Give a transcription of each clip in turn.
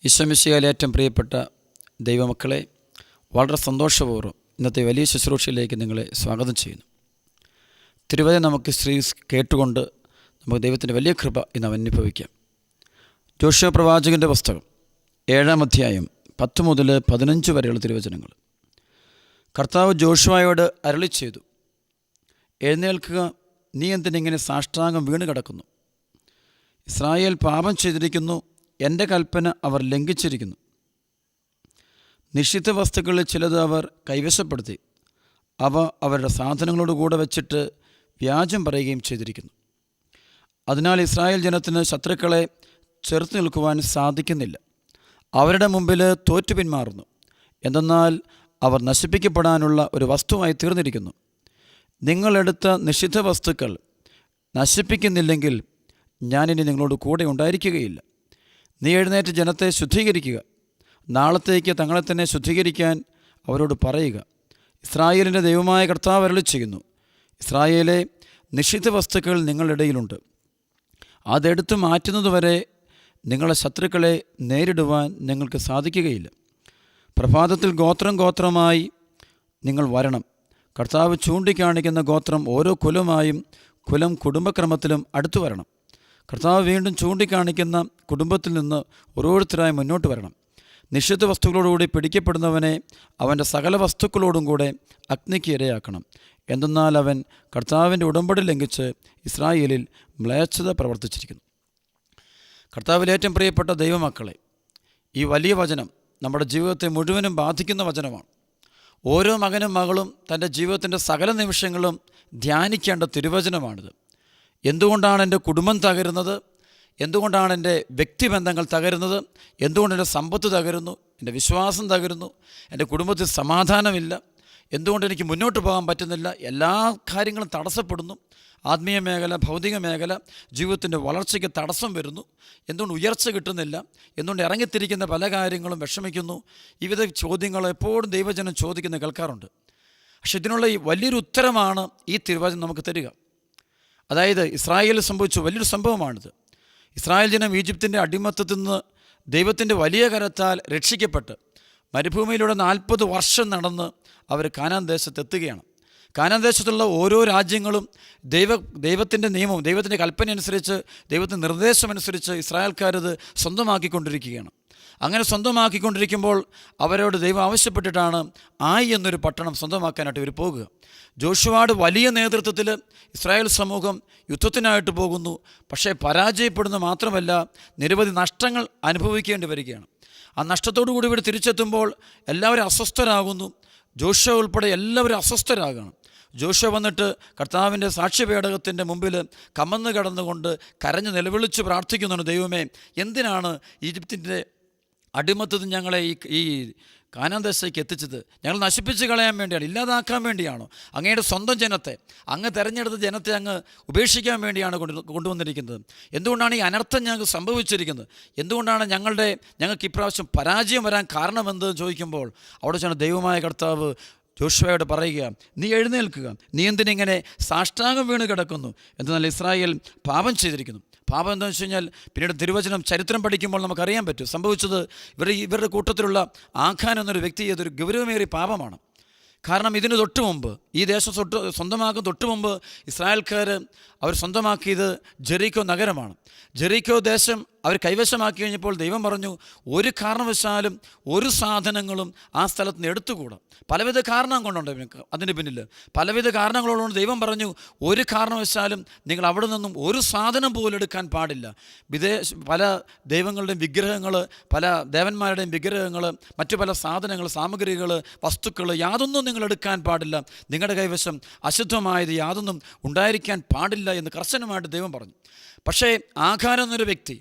ഈശോമിശിഹായിൽ ഏറ്റവും പ്രിയപ്പെട്ട ദൈവമക്കളെ, വളരെ സന്തോഷപൂർവ്വം ഇന്നത്തെ വലിയ ശുശ്രൂഷയിലേക്ക് നിങ്ങളെ സ്വാഗതം ചെയ്യുന്നു. തിരുവചനം നമുക്ക് കേട്ടുകൊണ്ട് നമുക്ക് ദൈവത്തിൻ്റെ വലിയ കൃപ ഇന്ന് അനുഭവിക്കാം. ജോഷുവ പ്രവാചകൻ്റെ പുസ്തകം 7-ാം അധ്യായം 10 മുതൽ 15 വരെയുള്ള തിരുവചനങ്ങൾ. കർത്താവ് ജോഷുവയോട് അരുളി ചെയ്തു, എഴുന്നേൽക്കുക, നീ എന്തിനിങ്ങനെ സാഷ്ടാംഗം വീണ് കിടക്കുന്നു? ഇസ്രായേൽ പാപം ചെയ്തിരിക്കുന്നു, എൻ്റെ കൽപ്പന അവർ ലംഘിച്ചിരിക്കുന്നു. നിഷിദ്ധ വസ്തുക്കളിൽ ചിലത് അവർ കൈവശപ്പെടുത്തി അവ അവരുടെ സാധനങ്ങളോട് കൂടെ വച്ചിട്ട് വ്യാജം പറയുകയും ചെയ്തിരിക്കുന്നു. അതിനാൽ ഇസ്രായേൽ ജനത്തിന് ശത്രുക്കളെ ചെറുത്തു നിൽക്കുവാൻ സാധിക്കുന്നില്ല. അവരുടെ മുമ്പിൽ തോറ്റു പിന്മാറുന്നു. എന്തെന്നാൽ അവർ നശിപ്പിക്കപ്പെടാനുള്ള ഒരു വസ്തുവായി തീർന്നിരിക്കുന്നു. നിങ്ങളെടുത്ത നിഷിദ്ധ വസ്തുക്കൾ നശിപ്പിക്കുന്നില്ലെങ്കിൽ ഞാനിനി നിങ്ങളോട് കൂടെ ഉണ്ടായിരിക്കുകയില്ല. നീ എഴുന്നേറ്റ് ജനത്തെ ശുദ്ധീകരിക്കുക. നാളത്തേക്ക് തങ്ങളെ തന്നെ ശുദ്ധീകരിക്കാൻ അവരോട് പറയുക. ഇസ്രായേലിൻ്റെ ദൈവമായ കർത്താവ് അരുളി ചെയ്യുന്നു, ഇസ്രായേലെ, നിഷിദ്ധ വസ്തുക്കൾ നിങ്ങളുടെ ഇടയിലുണ്ട്. അതെടുത്ത് മാറ്റുന്നതുവരെ നിങ്ങളുടെ ശത്രുക്കളെ നേരിടുവാൻ നിങ്ങൾക്ക് സാധിക്കുകയില്ല. പ്രഭാതത്തിൽ ഗോത്രം ഗോത്രമായി നിങ്ങൾ വരണം. കർത്താവ് ചൂണ്ടിക്കാണിക്കുന്ന ഗോത്രം ഓരോ കുലമായും കുലം കുടുംബക്രമത്തിലും അടുത്തു വരണം. കർത്താവ് വീണ്ടും ചൂണ്ടിക്കാണിക്കുന്ന കുടുംബത്തിൽ നിന്ന് ഓരോരുത്തരായി മുന്നോട്ട് വരണം. നിഷിദ്ധ വസ്തുക്കളോടുകൂടി പിടിക്കപ്പെടുന്നവനെ അവൻ്റെ സകല വസ്തുക്കളോടും കൂടെ അഗ്നിക്ക് ഇരയാക്കണം. എന്തെന്നാൽ അവൻ കർത്താവിൻ്റെ ഉടമ്പടി ലംഘിച്ച് ഇസ്രായേലിൽ മ്ലേച്ഛത പ്രവർത്തിച്ചിരിക്കുന്നു. കർത്താവിൽ ഏറ്റവും പ്രിയപ്പെട്ട ദൈവമക്കളെ, ഈ വലിയ വചനം നമ്മുടെ ജീവിതത്തെ മുഴുവനും ബാധിക്കുന്ന വചനമാണ്. ഓരോ മകനും മകളും തൻ്റെ ജീവിതത്തിൻ്റെ സകല നിമിഷങ്ങളും ധ്യാനിക്കേണ്ട തിരുവചനമാണിത്. എന്തുകൊണ്ടാണ് എൻ്റെ കുടുംബം തകരുന്നത്? എന്തുകൊണ്ടാണ് എൻ്റെ വ്യക്തിബന്ധങ്ങൾ തകരുന്നത്? എന്തുകൊണ്ട് എൻ്റെ സമ്പത്ത് തകരുന്നു? എൻ്റെ വിശ്വാസം തകരുന്നു? എൻ്റെ കുടുംബത്തിൽ സമാധാനമില്ല? എന്തുകൊണ്ട് എനിക്ക് മുന്നോട്ട് പോകാൻ പറ്റുന്നില്ല? എല്ലാ കാര്യങ്ങളും തടസ്സപ്പെടുന്നു. ആത്മീയ മേഖല, ഭൗതിക മേഖല, ജീവിതത്തിൻ്റെ വളർച്ചയ്ക്ക് തടസ്സം വരുന്നു. എന്തുകൊണ്ട് ഉയർച്ച കിട്ടുന്നില്ല? എന്തുകൊണ്ട് ഇറങ്ങിത്തിരിക്കുന്ന പല കാര്യങ്ങളും വിഷമിക്കുന്നു? വിവിധ ചോദ്യങ്ങൾ എപ്പോഴും ദൈവജനം ചോദിക്കുന്ന കേൾക്കാറുണ്ട്. പക്ഷെ ഇതിനുള്ള ഈ വലിയൊരു ഉത്തരമാണ് ഈ തിരുവചനം നമുക്ക് തരിക. അതായത് ഇസ്രായേലിൽ സംഭവിച്ച വലിയൊരു സംഭവമാണിത്. ഇസ്രായേൽ ജനം ഈജിപ്തിൻ്റെ അടിമത്തത്തിൽ നിന്ന് ദൈവത്തിൻ്റെ വലിയ കരത്താൽ രക്ഷിക്കപ്പെട്ട് മരുഭൂമിയിലൂടെ 40 വർഷം നടന്ന് അവർ കാനാൻ ദേശത്തെത്തുകയാണ്. കാനാൻ ദേശത്തുള്ള ഓരോ രാജ്യങ്ങളും ദൈവത്തിൻ്റെ നിയമവും ദൈവത്തിൻ്റെ കൽപ്പന അനുസരിച്ച്, ദൈവത്തിൻ്റെ നിർദ്ദേശമനുസരിച്ച് ഇസ്രായേൽക്കാരത് സ്വന്തമാക്കിക്കൊണ്ടിരിക്കുകയാണ്. അങ്ങനെ സ്വന്തമാക്കിക്കൊണ്ടിരിക്കുമ്പോൾ അവരോട് ദൈവം ആവശ്യപ്പെട്ടിട്ടാണ് ആയി എന്നൊരു പട്ടണം സ്വന്തമാക്കാനായിട്ട് ഇവർ പോകുക. ജോഷുവയുടെ വലിയ നേതൃത്വത്തിൽ ഇസ്രായേൽ സമൂഹം യുദ്ധത്തിനായിട്ട് പോകുന്നു. പക്ഷേ പരാജയപ്പെടുന്ന മാത്രമല്ല, നിരവധി നഷ്ടങ്ങൾ അനുഭവിക്കേണ്ടി വരികയാണ്. ആ നഷ്ടത്തോടു കൂടി ഇവർ തിരിച്ചെത്തുമ്പോൾ എല്ലാവരും അസ്വസ്ഥരാകുന്നു. ജോഷുവ ഉൾപ്പെടെ എല്ലാവരും അസ്വസ്ഥരാകണം. ജോഷുവ വന്നിട്ട് കർത്താവിൻ്റെ സാക്ഷ്യപേടകത്തിൻ്റെ മുമ്പിൽ കമന്ന് കിടന്നുകൊണ്ട് കരഞ്ഞ് നിലവിളിച്ച് പ്രാർത്ഥിക്കുന്നുണ്ട്, ദൈവമേ, എന്തിനാണ് ഈജിപ്തിൻ്റെ അടിമത്തത്തിൽ ഞങ്ങളെ ഈ കാനാൻ ദേശത്തേക്ക് എത്തിച്ചത്? ഞങ്ങൾ നശിപ്പിച്ച് കളയാൻ വേണ്ടിയാണ്, ഇല്ലാതാക്കാൻ വേണ്ടിയാണോ? അങ്ങയുടെ സ്വന്തം ജനത്തെ, അങ്ങ് തിരഞ്ഞെടുത്ത ജനത്തെ അങ്ങ് ഉപേക്ഷിക്കാൻ വേണ്ടിയാണ് കൊണ്ടുവന്നിരിക്കുന്നത്? എന്തുകൊണ്ടാണ് ഈ അനർത്ഥം ഞങ്ങൾക്ക് സംഭവിച്ചിരിക്കുന്നത്? എന്തുകൊണ്ടാണ് ഞങ്ങൾക്ക് ഇപ്രാവശ്യം പരാജയം വരാൻ കാരണമെന്ന് ചോദിക്കുമ്പോൾ അവിടെ ചെന്ന് ദൈവമായ കർത്താവ് ജോഷുവയോട് പറയുക, നീ എഴുന്നേൽക്കുക, നീ എന്തിനിങ്ങനെ സാഷ്ടാംഗം വീണ് കിടക്കുന്നു? എന്നാൽ ഇസ്രായേൽ പാപം ചെയ്തിരിക്കുന്നു. പാപം എന്താണെന്ന് വെച്ച് കഴിഞ്ഞാൽ പിന്നീട് തിരുവചനം ചരിത്രം പഠിക്കുമ്പോൾ നമുക്കറിയാൻ പറ്റും. സംഭവിച്ചത് ഇവരുടെ കൂട്ടത്തിലുള്ള ആഖാൻ എന്നൊരു വ്യക്തി അതൊരു ഗൗരവമേറിയ പാപമാണ്. കാരണം ഇതിന് തൊട്ട് മുമ്പ്, ഈ ദേശം സ്വന്തമാക്കും തൊട്ട് മുമ്പ് ഇസ്രായേൽക്കാർ അവർ സ്വന്തമാക്കിയത് ജെറീക്കോ നഗരമാണ്. ജെറീക്കോ ദേശം അവർ കൈവശമാക്കി കഴിഞ്ഞപ്പോൾ ദൈവം പറഞ്ഞു, ഒരു കാരണവശാലും ഒരു സാധനങ്ങളും ആ സ്ഥലത്ത് നിന്ന് എടുത്തുകൂടാ. പലവിധ കാരണം കൊണ്ടുണ്ട് അതിന് പിന്നിൽ, പലവിധ കാരണങ്ങളുള്ളതുകൊണ്ട് ദൈവം പറഞ്ഞു, ഒരു കാരണവശാലും നിങ്ങൾ അവിടെ നിന്നും ഒരു സാധനം പോലും എടുക്കാൻ പാടില്ല. പല ദൈവങ്ങളുടെയും വിഗ്രഹങ്ങൾ, പല ദേവന്മാരുടെയും വിഗ്രഹങ്ങൾ, മറ്റു പല സാധനങ്ങൾ, സാമഗ്രികൾ, വസ്തുക്കൾ യാതൊന്നും നിങ്ങൾ എടുക്കാൻ പാടില്ല. നിങ്ങളുടെ കൈവശം അശുദ്ധമായത് യാതൊന്നും ഉണ്ടായിരിക്കാൻ പാടില്ല എന്ന് കർശനമായിട്ട് ദൈവം പറഞ്ഞു. പക്ഷേ ആഖാൻ എന്നൊരു വ്യക്തി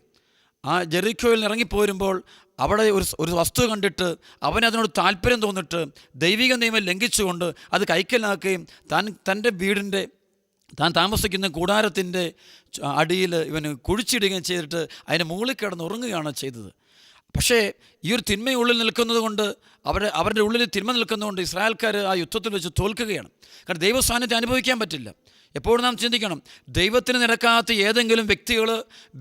ആ ജെറിക്കോയിൽ ഇറങ്ങിപ്പോരുമ്പോൾ അവിടെ ഒരു വസ്തു കണ്ടിട്ട് അവനതിനോട് താല്പര്യം തോന്നിട്ട് ദൈവിക നിയമം ലംഘിച്ചുകൊണ്ട് അത് കൈക്കലാക്കുകയും തൻ്റെ വീടിൻ്റെ, താൻ താമസിക്കുന്ന കൂടാരത്തിൻ്റെ അടിയിൽ ഇവന് കുഴിച്ചിടുകയും ചെയ്തിട്ട് അതിന് മുകളിൽ കിടന്ന് ഉറങ്ങുകയാണ് ചെയ്തത്. പക്ഷേ ഈ ഒരു തിന്മയുള്ളിൽ നിൽക്കുന്നത് കൊണ്ട് അവരുടെ ഉള്ളിൽ തിന്മ നിൽക്കുന്നതുകൊണ്ട് ഇസ്രായേൽക്കാർ ആ യുദ്ധത്തിൽ വെച്ച് തോൽക്കുകയാണ്. കാരണം ദൈവസാന്നിധ്യം അനുഭവിക്കാൻ പറ്റില്ല. എപ്പോഴും നാം ചിന്തിക്കണം, ദൈവത്തിന് നിരക്കാത്ത ഏതെങ്കിലും വ്യക്തികൾ,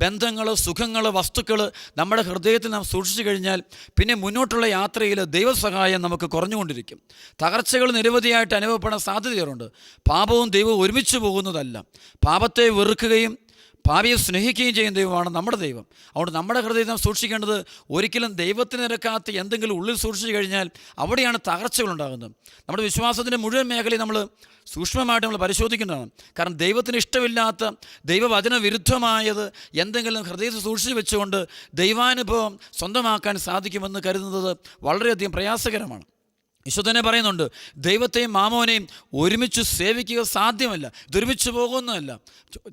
ബന്ധങ്ങൾ, സുഖങ്ങൾ, വസ്തുക്കൾ നമ്മുടെ ഹൃദയത്തിൽ നാം സൂക്ഷിച്ചു കഴിഞ്ഞാൽ പിന്നെ മുന്നോട്ടുള്ള യാത്രയിൽ ദൈവസഹായം നമുക്ക് കുറഞ്ഞുകൊണ്ടിരിക്കും. തകർച്ചകൾ നിരവധിയായിട്ട് അനുഭവപ്പെടാൻ സാധ്യതയുണ്ട്. പാപവും ദൈവവും ഒരുമിച്ച് പോകുന്നതല്ല. പാപത്തെ വെറുക്കുകയും പാപിയെ സ്നേഹിക്കുകയും ചെയ്യുന്ന ദൈവമാണ് നമ്മുടെ ദൈവം. അതുകൊണ്ട് നമ്മുടെ ഹൃദയം നാം സൂക്ഷിക്കേണ്ടത് ഒരിക്കലും ദൈവത്തിന് നിരക്കാത്ത എന്തെങ്കിലും ഉള്ളിൽ സൂക്ഷിച്ചു കഴിഞ്ഞാൽ അവിടെയാണ് തകർച്ചകളുണ്ടാകുന്നത്. നമ്മുടെ വിശ്വാസത്തിൻ്റെ മുഴുവൻ മേഖലയും നമ്മൾ സൂക്ഷ്മമായിട്ട് നമ്മൾ പരിശോധിക്കേണ്ടതാണ്. കാരണം ദൈവത്തിന് ഇഷ്ടമില്ലാത്ത, ദൈവവചന വിരുദ്ധമായത് എന്തെങ്കിലും ഹൃദയത്തിൽ സൂക്ഷിച്ചു വെച്ചുകൊണ്ട് ദൈവാനുഭവം സ്വന്തമാക്കാൻ സാധിക്കുമെന്ന് കരുതുന്നത് വളരെയധികം പ്രയാസകരമാണ്. ഈശോ തന്നെ പറയുന്നുണ്ട്, ദൈവത്തെയും മാമോനെയും ഒരുമിച്ച് സേവിക്കുക സാധ്യമല്ല, ഇതൊരുമിച്ച് പോകുന്നതല്ല.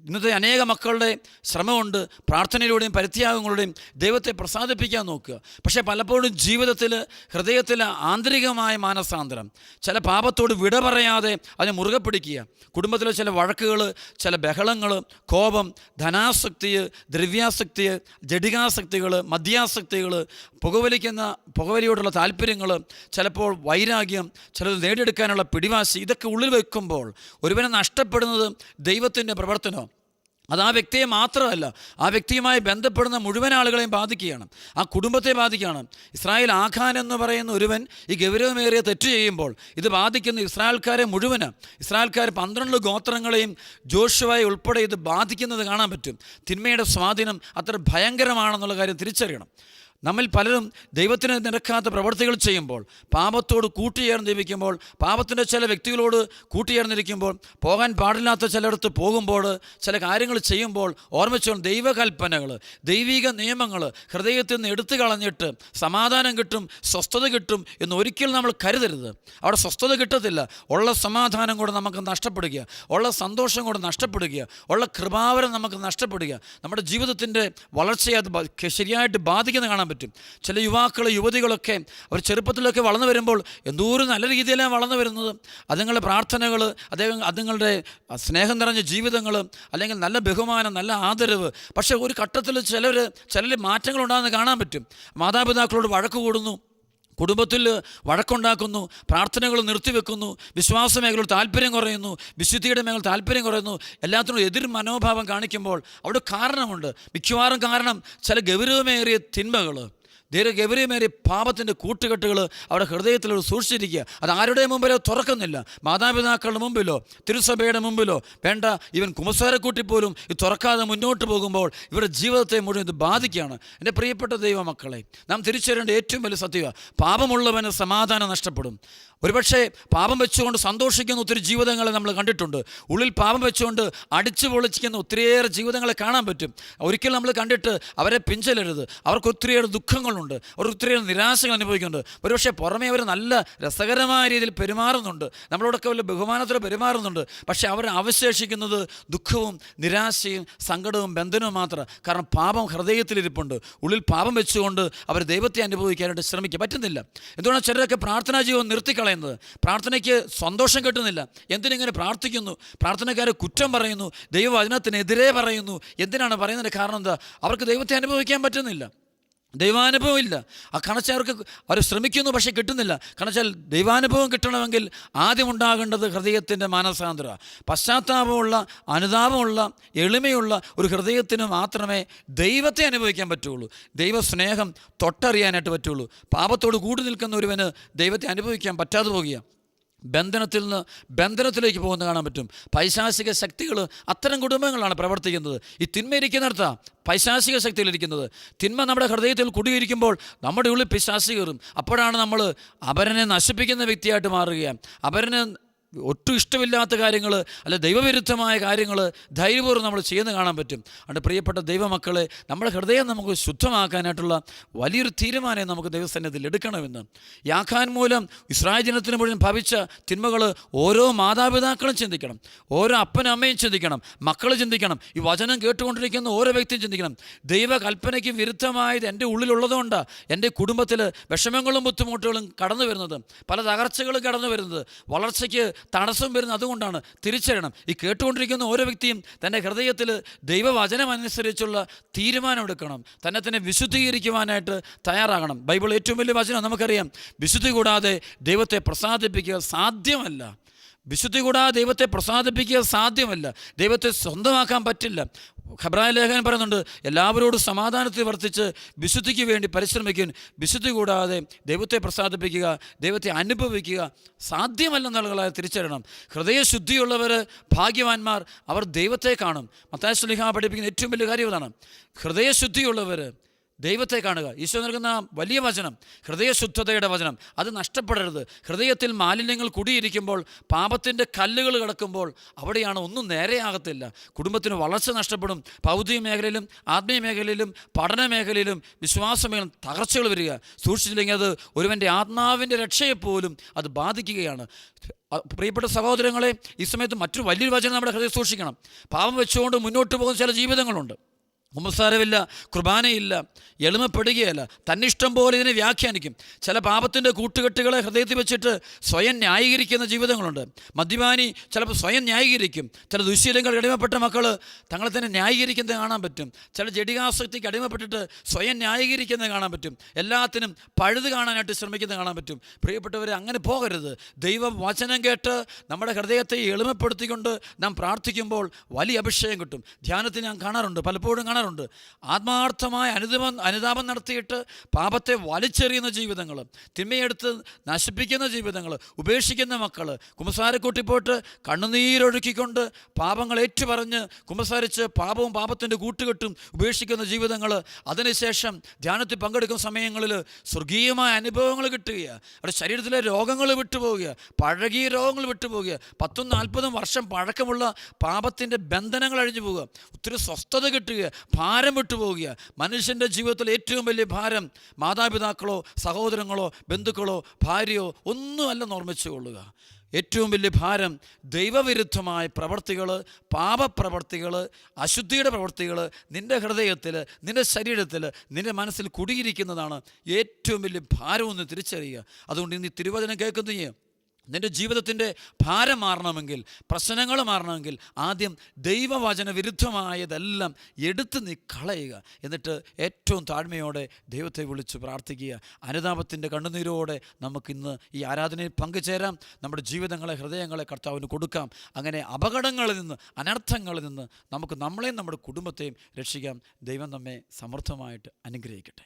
ഇന്നത്തെ അനേക മക്കളുടെ ശ്രമമുണ്ട് പ്രാർത്ഥനയിലൂടെയും പരിത്യാഗങ്ങളുടെയും ദൈവത്തെ പ്രസാദിപ്പിക്കാൻ നോക്കുക. പക്ഷേ പലപ്പോഴും ജീവിതത്തിൽ, ഹൃദയത്തിൽ ആന്തരികമായ മാനസാന്തരം, ചില പാപത്തോട് വിട പറയാതെ അതിനെ മുറുകെ പിടിക്കുക, കുടുംബത്തിലെ ചില വഴക്കുകൾ, ചില ബഹളങ്ങൾ, കോപം, ധനാസക്തി, ദ്രവ്യാസക്തി, ജഡികാസക്തികൾ, മദ്യാസക്തികൾ, പുകവലിയോടുള്ള താല്പര്യങ്ങൾ, ചിലപ്പോൾ വൈരാഗ്യം, ചിലത് നേടിയെടുക്കാനുള്ള പിടിവാശി, ഇതൊക്കെ ഉള്ളിൽ വെക്കുമ്പോൾ ഒരുവനെ നഷ്ടപ്പെടുന്നത് ദൈവത്തിൻ്റെ പ്രവർത്തനം. അത് ആ വ്യക്തിയെ മാത്രമല്ല, ആ വ്യക്തിയുമായി ബന്ധപ്പെടുന്ന മുഴുവൻ ആളുകളെയും ബാധിക്കുകയാണ്, ആ കുടുംബത്തെ ബാധിക്കുകയാണ്. ഇസ്രായേൽ ആഖാൻ എന്ന് പറയുന്ന ഒരുവൻ ഈ ഗൗരവമേറിയ തെറ്റ് ചെയ്യുമ്പോൾ ഇത് ബാധിക്കുന്ന ഇസ്രായേൽക്കാരെ മുഴുവന്, ഇസ്രായേൽക്കാർ 12 ഗോത്രങ്ങളെയും ജോഷുവയെ ഉൾപ്പെടെ ഇത് ബാധിക്കുന്നത് കാണാൻ പറ്റും. തിന്മയുടെ സ്വാധീനം അത്ര ഭയങ്കരമാണെന്നുള്ള കാര്യം തിരിച്ചറിയണം. നമ്മിൽ പലരും ദൈവത്തിന് നിരക്കാത്ത പ്രവൃത്തികൾ ചെയ്യുമ്പോൾ, പാപത്തോട് കൂട്ടുചേർന്ന് ജീവിക്കുമ്പോൾ, പാപത്തിൻ്റെ ചില വ്യക്തികളോട് കൂട്ടുചേർന്നിരിക്കുമ്പോൾ, പോകാൻ പാടില്ലാത്ത ചിലയിടത്ത് പോകുമ്പോൾ, ചില കാര്യങ്ങൾ ചെയ്യുമ്പോൾ ഓർമ്മിച്ചോളും, ദൈവകൽപ്പനകൾ, ദൈവിക നിയമങ്ങൾ ഹൃദയത്തിൽ നിന്ന് എടുത്തു കളഞ്ഞിട്ട് സമാധാനം കിട്ടും, സ്വസ്ഥത കിട്ടും എന്ന് ഒരിക്കലും നമ്മൾ കരുതരുത്. അവിടെ സ്വസ്ഥത കിട്ടത്തില്ല. ഉള്ള സമാധാനം കൂടെ നമുക്ക് നഷ്ടപ്പെടുക, ഉള്ള സന്തോഷം കൂടെ നഷ്ടപ്പെടുക, ഉള്ള കൃപാവരം നമുക്ക് നഷ്ടപ്പെടുക. നമ്മുടെ ജീവിതത്തിൻ്റെ വളർച്ചയെ അത് ശരിയായിട്ട് ബാധിക്കുന്ന കാണാൻ പറ്റും. ചില യുവാക്കൾ, യുവതികളൊക്കെ അവർ ചെറുപ്പത്തിലൊക്കെ വളർന്നു വരുമ്പോൾ എന്തോരം നല്ല രീതിയിലാണ് വളർന്നു വരുന്നത്. അതുങ്ങളുടെ പ്രാർത്ഥനകൾ, അതുങ്ങളുടെ സ്നേഹം നിറഞ്ഞ ജീവിതങ്ങൾ, അല്ലെങ്കിൽ നല്ല ബഹുമാനം, നല്ല ആദരവ്. പക്ഷേ ഒരു ഘട്ടത്തിൽ ചിലർ മാറ്റങ്ങളുണ്ടാകുന്ന കാണാൻ പറ്റും. മാതാപിതാക്കളോട് വഴക്ക് കൂടുന്നു, കുടുംബത്തിൽ വഴക്കുണ്ടാക്കുന്നു, പ്രാർത്ഥനകൾ നിർത്തിവെക്കുന്നു, വിശ്വാസ മേഖലയിൽ താല്പര്യം കുറയുന്നു, വിശുദ്ധിയുടെ മേഖല താല്പര്യം കുറയുന്നു, എല്ലാത്തിനും എതിർ മനോഭാവം കാണിക്കുമ്പോൾ അവിടെ കാരണമുണ്ട്. മിക്കവാറും കാരണം ചില ഗൗരവമേറിയ തിന്മകൾ, ഗൗരവമേറിയ പാപത്തിൻ്റെ കൂട്ടുകെട്ടുകൾ അവിടെ ഹൃദയത്തിൽ സൂക്ഷിച്ചിരിക്കുക. അത് ആരുടെ മുമ്പിലോ തുറക്കുന്നില്ല. മാതാപിതാക്കളുടെ മുമ്പിലോ തിരുസഭയുടെ മുമ്പിലോ വേണ്ട, ഇവൻ കുമ്പസാരക്കൂട്ടിപ്പോലും ഇത് തുറക്കാതെ മുന്നോട്ട് പോകുമ്പോൾ ഇവരുടെ ജീവിതത്തെ മുഴുവൻ ഇത് ബാധിക്കുകയാണ്. എൻ്റെ പ്രിയപ്പെട്ട ദൈവമക്കളെ, നാം തിരിച്ചറിയേണ്ട ഏറ്റവും വലിയ സത്യമാണ്, പാപമുള്ളവന് സമാധാനം നഷ്ടപ്പെടും. ഒരുപക്ഷെ പാപം വെച്ചുകൊണ്ട് സന്തോഷിക്കുന്ന ഒത്തിരി ജീവിതങ്ങളെ നമ്മൾ കണ്ടിട്ടുണ്ട്. ഉള്ളിൽ പാപം വെച്ചുകൊണ്ട് അടിച്ചു പൊളിച്ചിരിക്കുന്ന ഒത്തിരിയേറെ ജീവിതങ്ങളെ കാണാൻ പറ്റും. ഒരിക്കലും നമ്മൾ കണ്ടിട്ട് അവരെ പിഞ്ചലരുത്. അവർക്ക് ഒത്തിരിയേറെ ദുഃഖങ്ങളുണ്ട്, അവർ ഒത്തിരിയേറെ നിരാശകൾ അനുഭവിക്കുന്നുണ്ട്. ഒരുപക്ഷെ പുറമേ അവർ നല്ല രസകരമായ രീതിയിൽ പെരുമാറുന്നുണ്ട്, നമ്മളോടൊക്കെ വലിയ ബഹുമാനത്തോടെ പെരുമാറുന്നുണ്ട്. പക്ഷേ അവർ അവശേഷിക്കുന്നത് ദുഃഖവും നിരാശയും സങ്കടവും ബന്ധനവും മാത്രം. കാരണം പാപം ഹൃദയത്തിലിരിപ്പുണ്ട്. ഉള്ളിൽ പാപം വെച്ചുകൊണ്ട് അവർ ദൈവത്തെ അനുഭവിക്കാനായിട്ട് ശ്രമിക്കുക പറ്റുന്നില്ല. എന്തുകൊണ്ടാണ് ചിലരൊക്കെ പ്രാർത്ഥനാ ജീവൻ നിർത്തിക്കളയുന്നത്? പ്രാർത്ഥനയ്ക്ക് സന്തോഷം കിട്ടുന്നില്ല. എന്തിനിങ്ങനെ പ്രാർത്ഥിക്കുന്നു? പ്രാർത്ഥനക്കാരെ കുറ്റം പറയുന്നു, ദൈവവചനത്തിനെതിരെ പറയുന്നു. എന്തിനാണ് പറയുന്നതിൻ്റെ കാരണം എന്താ? അവർക്ക് ദൈവത്തെ അനുഭവിക്കാൻ പറ്റുന്നില്ല, ദൈവാനുഭവം ഇല്ല. ആ കണച്ചാൽ അവർ ശ്രമിക്കുന്നു, പക്ഷേ കിട്ടുന്നില്ല. കണച്ചാൽ ദൈവാനുഭവം കിട്ടണമെങ്കിൽ ആദ്യം ഉണ്ടാകേണ്ടത് ഹൃദയത്തിൻ്റെ മാനസാന്തര, പശ്ചാത്താപമുള്ള, അനുതാപമുള്ള, എളിമയുള്ള ഒരു ഹൃദയത്തിന് മാത്രമേ ദൈവത്തെ അനുഭവിക്കാൻ പറ്റുള്ളൂ, ദൈവസ്നേഹം തൊട്ടറിയാനായിട്ട് പറ്റുള്ളൂ. പാപത്തോട് കൂടി നിൽക്കുന്ന ഒരുവന് ദൈവത്തെ അനുഭവിക്കാൻ പറ്റാതെ പോകുക. ബന്ധനത്തിൽ നിന്ന് ബന്ധനത്തിലേക്ക് പോകുന്നത് കാണാൻ പറ്റും. പൈശാചിക ശക്തികൾ അത്തരം കുടുംബങ്ങളാണ് പ്രവർത്തിക്കുന്നത്. ഈ തിന്മയിരിക്കുന്നിടത്താണ് പൈശാചിക ശക്തിയിലിരിക്കുന്നത്. തിന്മ നമ്മുടെ ഹൃദയത്തിൽ കുടിയിരിക്കുമ്പോൾ നമ്മുടെ ഉള്ളിൽ പിശാച് കയറും. അപ്പോഴാണ് നമ്മൾ അപരനെ നശിപ്പിക്കുന്ന വ്യക്തിയായിട്ട് മാറുകയാണ്. അപരനെ ഒട്ടും ഇഷ്ടമില്ലാത്ത കാര്യങ്ങൾ, അല്ല ദൈവവിരുദ്ധമായ കാര്യങ്ങൾ ധൈര്യപൂർവ്വം നമ്മൾ ചെയ്യുന്ന കാണാൻ പറ്റും. അതുകൊണ്ട് പ്രിയപ്പെട്ട ദൈവമക്കളെ, നമ്മുടെ ഹൃദയം നമുക്ക് ശുദ്ധമാക്കാനായിട്ടുള്ള വലിയൊരു തീരുമാനം നമുക്ക് ദൈവസന്നിധിയിൽ എടുക്കണമെന്ന്. യാഖാൻ മൂലം ഇസ്രായേൽ ജനത്തിന് മുഴുവൻ ഭവിച്ച തിന്മകൾ ഓരോ മാതാപിതാക്കളും ചിന്തിക്കണം, ഓരോ അപ്പനും അമ്മയും ചിന്തിക്കണം, മക്കൾ ചിന്തിക്കണം, ഈ വചനം കേട്ടുകൊണ്ടിരിക്കുന്ന ഓരോ വ്യക്തിയും ചിന്തിക്കണം. ദൈവകൽപ്പനയ്ക്ക് വിരുദ്ധമായത് എൻ്റെ ഉള്ളിലുള്ളതുകൊണ്ടാണ് എൻ്റെ കുടുംബത്തിൽ വിഷമങ്ങളും ബുദ്ധിമുട്ടുകളും കടന്നു വരുന്നത്, പല തകർച്ചകളും കടന്നു വരുന്നത്, വളർച്ചയ്ക്ക് തടസ്സം വരുന്നത് അതുകൊണ്ടാണ്. തിരിച്ചറിയണം. ഈ കേട്ടുകൊണ്ടിരിക്കുന്ന ഓരോ വ്യക്തിയും തൻ്റെ ഹൃദയത്തിൽ ദൈവവചനം അനുസരിച്ചുള്ള തീരുമാനമെടുക്കണം. തന്നെ വിശുദ്ധീകരിക്കുവാനായിട്ട് തയ്യാറാകണം. ബൈബിൾ ഏറ്റവും വലിയ വചനം നമുക്കറിയാം. വിശുദ്ധി കൂടാതെ ദൈവത്തെ പ്രസാദിപ്പിക്കുക സാധ്യമല്ല. വിശുദ്ധി കൂടാതെ ദൈവത്തെ പ്രസാദിപ്പിക്കുക സാധ്യമല്ല. ദൈവത്തെ സ്വന്തമാക്കാൻ പറ്റില്ല. ഹെബ്രായ ലേഖനം പറയുന്നുണ്ട്, എല്ലാവരോടും സമാധാനത്തിൽ വർത്തിച്ച് വിശുദ്ധിക്ക് വേണ്ടി പരിശ്രമിക്കും. വിശുദ്ധി കൂടാതെ ദൈവത്തെ പ്രസാദിപ്പിക്കുക, ദൈവത്തെ അനുഭവിക്കുക സാധ്യമല്ലെന്നുള്ളതായി തിരിച്ചറിയണം. ഹൃദയശുദ്ധിയുള്ളവർ ഭാഗ്യവാന്മാർ, അവർ ദൈവത്തെ കാണും. മത്തായി ശ്ലീഹ പഠിപ്പിക്കുന്ന ഏറ്റവും വലിയ കാര്യം ഇതാണ്. ഹൃദയശുദ്ധിയുള്ളവർ ദൈവത്തെ കാണുക. ഈശോ നൽകുന്ന വലിയ വചനം, ഹൃദയശുദ്ധതയുടെ വചനം. അത് നഷ്ടപ്പെടരുത്. ഹൃദയത്തിൽ മാലിന്യങ്ങൾ കുടിയിരിക്കുമ്പോൾ, പാപത്തിൻ്റെ കല്ലുകൾ കിടക്കുമ്പോൾ അവിടെയാണ് ഒന്നും നേരെയാകത്തില്ല. കുടുംബത്തിന് വളർച്ച നഷ്ടപ്പെടും. ഭൗതിക മേഖലയിലും ആത്മീയ മേഖലയിലും പഠന മേഖലയിലും വിശ്വാസ മേഖലയിലും തകർച്ചകൾ വരിക. സൂക്ഷിച്ചില്ലെങ്കിൽ അത് ഒരുവൻ്റെ ആത്മാവിൻ്റെ രക്ഷയെപ്പോലും അത് ബാധിക്കുകയാണ്. പ്രിയപ്പെട്ട സഹോദരങ്ങളെ, ഈ സമയത്ത് മറ്റൊരു വലിയൊരു വചനം നമ്മുടെ ഹൃദയം സൂക്ഷിക്കണം. പാപം വെച്ചുകൊണ്ട് മുന്നോട്ട് പോകുന്ന ചില ജീവിതങ്ങളുണ്ട്. കുമ്പസാരമില്ല, കുർബാനയില്ല, എളിമപ്പെടുകയല്ല, തന്നിഷ്ടം പോലെ ഇതിനെ വ്യാഖ്യാനിക്കും. ചില പാപത്തിൻ്റെ കൂട്ടുകെട്ടുകളെ ഹൃദയത്തിൽ വെച്ചിട്ട് സ്വയം ന്യായീകരിക്കുന്ന ജീവിതങ്ങളുണ്ട്. മദ്യപാനി ചിലപ്പോൾ സ്വയം ന്യായീകരിക്കും. ചില ദുശ്ശീലങ്ങൾക്ക് അടിമപ്പെട്ട മക്കൾ തങ്ങളെ തന്നെ ന്യായീകരിക്കുന്നത് കാണാൻ പറ്റും. ചില ജഡികാസക്തിക്ക് അടിമപ്പെട്ടിട്ട് സ്വയം ന്യായീകരിക്കുന്നത് കാണാൻ പറ്റും. എല്ലാത്തിനും പഴുത് കാണാനായിട്ട് ശ്രമിക്കുന്നത് കാണാൻ പറ്റും. പ്രിയപ്പെട്ടവരെ, അങ്ങനെ പോകരുത്. ദൈവവചനം കേട്ട് നമ്മുടെ ഹൃദയത്തെ എളിമപ്പെടുത്തിക്കൊണ്ട് നാം പ്രാർത്ഥിക്കുമ്പോൾ വലിയ അഭിഷേകം കിട്ടും. ധ്യാനത്തിൽ ഞാൻ കാണാറുണ്ട്, പലപ്പോഴും കാണാറുണ്ട്. ആത്മാർത്ഥമായ അനുതാപം നടത്തിയിട്ട് പാപത്തെ വലിച്ചെറിയുന്ന ജീവിതങ്ങൾ, തിന്മയെടുത്ത് നശിപ്പിക്കുന്ന ജീവിതങ്ങൾ, ഉപേക്ഷിക്കുന്ന മക്കൾ, കുമ്പസാരക്കൂട്ടി പോയിട്ട് കണ്ണുനീരൊഴുക്കിക്കൊണ്ട് പാപങ്ങൾ ഏറ്റുപറഞ്ഞ് കുമ്പസാരിച്ച് പാപവും പാപത്തിൻ്റെ കൂട്ടുകെട്ടും ഉപേക്ഷിക്കുന്ന ജീവിതങ്ങൾ, അതിനുശേഷം ധ്യാനത്തിൽ പങ്കെടുക്കുന്ന സമയങ്ങളിൽ സ്വർഗീയമായ അനുഭവങ്ങൾ കിട്ടുകയാണ്. അവരുടെ ശരീരത്തിലെ രോഗങ്ങൾ വിട്ടുപോവുക, പഴകിയ രോഗങ്ങൾ വിട്ടുപോവുക, 10-40 വർഷം പഴക്കമുള്ള പാപത്തിൻ്റെ ബന്ധനങ്ങൾ അഴിഞ്ഞു പോവുക, ഒത്തിരി സ്വസ്ഥത കിട്ടുക, ഭാരം വിട്ടുപോവുക. മനുഷ്യൻ്റെ ജീവിതത്തിൽ ഏറ്റവും വലിയ ഭാരം മാതാപിതാക്കളോ സഹോദരങ്ങളോ ബന്ധുക്കളോ ഭാര്യയോ ഒന്നുമല്ല ഓർമ്മിച്ചു കൊള്ളുക. ഏറ്റവും വലിയ ഭാരം ദൈവവിരുദ്ധമായ പ്രവർത്തികൾ, പാപപ്രവർത്തികൾ, അശുദ്ധിയുടെ പ്രവർത്തികൾ നിൻ്റെ ഹൃദയത്തിൽ, നിൻ്റെ ശരീരത്തിൽ, നിൻ്റെ മനസ്സിൽ കുടിയിരിക്കുന്നതാണ് ഏറ്റവും വലിയ ഭാരമെന്ന് തിരിച്ചറിയുക. അതുകൊണ്ട് ഇന്ന് ഈ തിരുവചനം കേൾക്കുന്ന നിൻ്റെ ജീവിതത്തിൻ്റെ ഭാരം മാറണമെങ്കിൽ, പ്രശ്നങ്ങൾ മാറണമെങ്കിൽ ആദ്യം ദൈവവചന വിരുദ്ധമായതെല്ലാം എടുത്ത് നീ കളയുക. എന്നിട്ട് ഏറ്റവും താഴ്മയോടെ ദൈവത്തെ വിളിച്ച് പ്രാർത്ഥിക്കുക. അനുതാപത്തിൻ്റെ കണ്ണുനീരോടെ നമുക്കിന്ന് ഈ ആരാധനയിൽ പങ്കുചേരാം. നമ്മുടെ ജീവിതങ്ങളെ, ഹൃദയങ്ങളെ കർത്താവിന് കൊടുക്കാം. അങ്ങനെ അപകടങ്ങളിൽ നിന്ന്, അനർത്ഥങ്ങളിൽ നിന്ന് നമുക്ക് നമ്മളെയും നമ്മുടെ കുടുംബത്തെയും രക്ഷിക്കാം. ദൈവം നമ്മെ സമൃദ്ധമായിട്ട് അനുഗ്രഹിക്കട്ടെ.